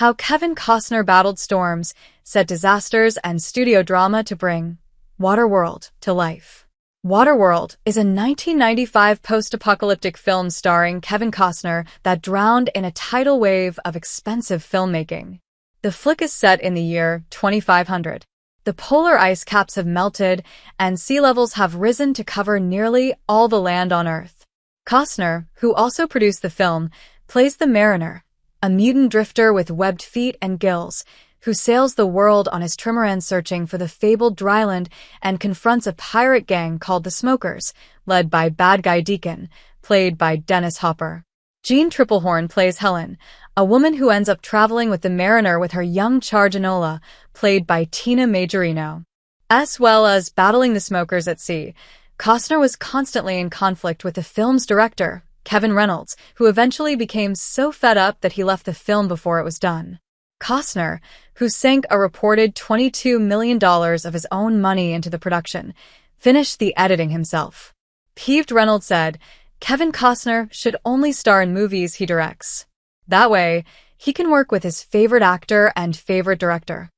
How Kevin Costner battled storms, set disasters, and studio drama to bring Waterworld to life. Waterworld is a 1995 post-apocalyptic film starring Kevin Costner that drowned in a tidal wave of expensive filmmaking. The flick is set in the year 2500. The polar ice caps have melted, and sea levels have risen to cover nearly all the land on Earth. Costner, who also produced the film, plays the Mariner, a mutant drifter with webbed feet and gills, who sails the world on his trimaran searching for the fabled dryland and confronts a pirate gang called the Smokers, led by bad guy Deacon, played by Dennis Hopper. Jean Triplehorn plays Helen, a woman who ends up traveling with the Mariner with her young charge Enola, played by Tina Majorino. As well as battling the Smokers at sea, Costner was constantly in conflict with the film's director, Kevin Reynolds, who eventually became so fed up that he left the film before it was done. Costner, who sank a reported $22 million of his own money into the production, finished the editing himself. Peeved Reynolds said, "Kevin Costner should only star in movies he directs. That way, he can work with his favorite actor and favorite director."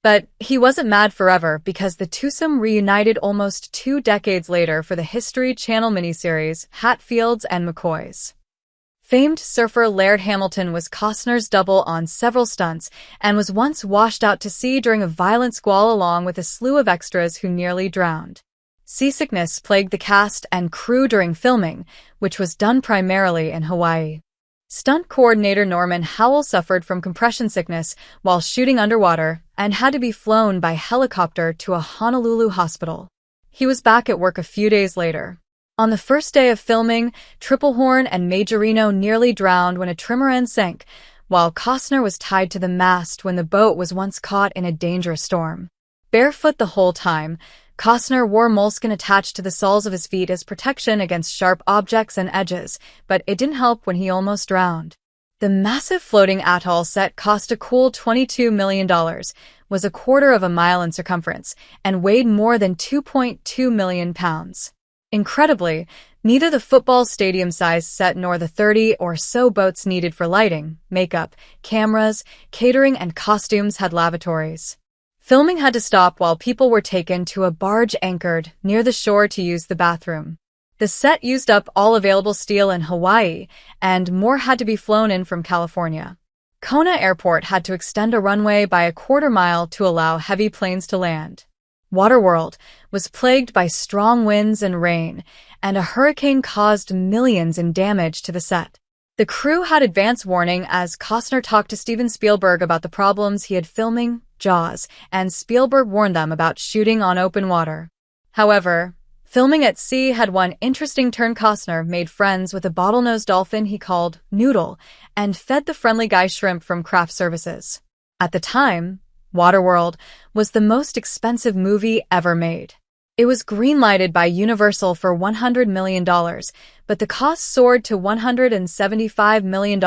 But he wasn't mad forever because the twosome reunited almost 2 decades later for the History Channel miniseries Hatfields and McCoys. Famed surfer Laird Hamilton was Costner's double on several stunts and was once washed out to sea during a violent squall along with a slew of extras who nearly drowned. Seasickness plagued the cast and crew during filming, which was done primarily in Hawaii. Stunt coordinator Norman Howell suffered from compression sickness while shooting underwater and had to be flown by helicopter to a Honolulu hospital. He was back at work a few days later. On the first day of filming, Triplehorn and Majorino nearly drowned when a trimaran sank, while Costner was tied to the mast when the boat was once caught in a dangerous storm. Barefoot the whole time, Costner wore moleskin attached to the soles of his feet as protection against sharp objects and edges, but it didn't help when he almost drowned. The massive floating atoll set cost a cool $22 million, was 1/4 of a mile in circumference, and weighed more than 2.2 million pounds. Incredibly, neither the football stadium-sized set nor the 30 or so boats needed for lighting, makeup, cameras, catering, and costumes had lavatories. Filming had to stop while people were taken to a barge anchored near the shore to use the bathroom. The set used up all available steel in Hawaii, and more had to be flown in from California. Kona Airport had to extend a runway by 1/4 mile to allow heavy planes to land. Waterworld was plagued by strong winds and rain, and a hurricane caused millions in damage to the set. The crew had advance warning as Costner talked to Steven Spielberg about the problems he had filming Jaws, and Spielberg warned them about shooting on open water. However, filming at sea had one interesting turn. Costner made friends with a bottlenose dolphin he called Noodle and fed the friendly guy shrimp from craft services. At the time, Waterworld was the most expensive movie ever made. It was greenlighted by Universal for $100 million, but the cost soared to $175 million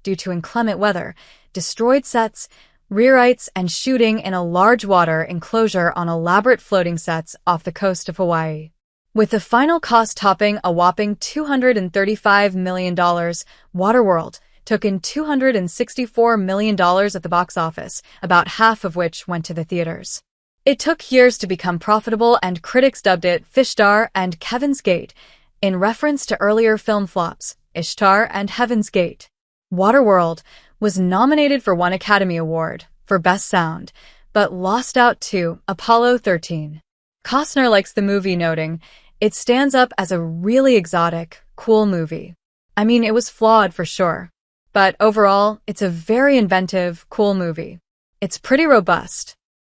due to inclement weather, destroyed sets, rewrites, and shooting in a large water enclosure on elaborate floating sets off the coast of Hawaii. With the final cost topping a whopping $235 million, Waterworld took in $264 million at the box office, about half of which went to the theaters. It took years to become profitable, and critics dubbed it Fishtar and Kevin's Gate, in reference to earlier film flops, Ishtar and Heaven's Gate. Waterworld was nominated for 1 Academy Award for Best Sound, but lost out to Apollo 13. Costner likes the movie, noting, "It stands up as a really exotic, cool movie. I mean, it was flawed for sure. But overall, it's a very inventive, cool movie. It's pretty robust."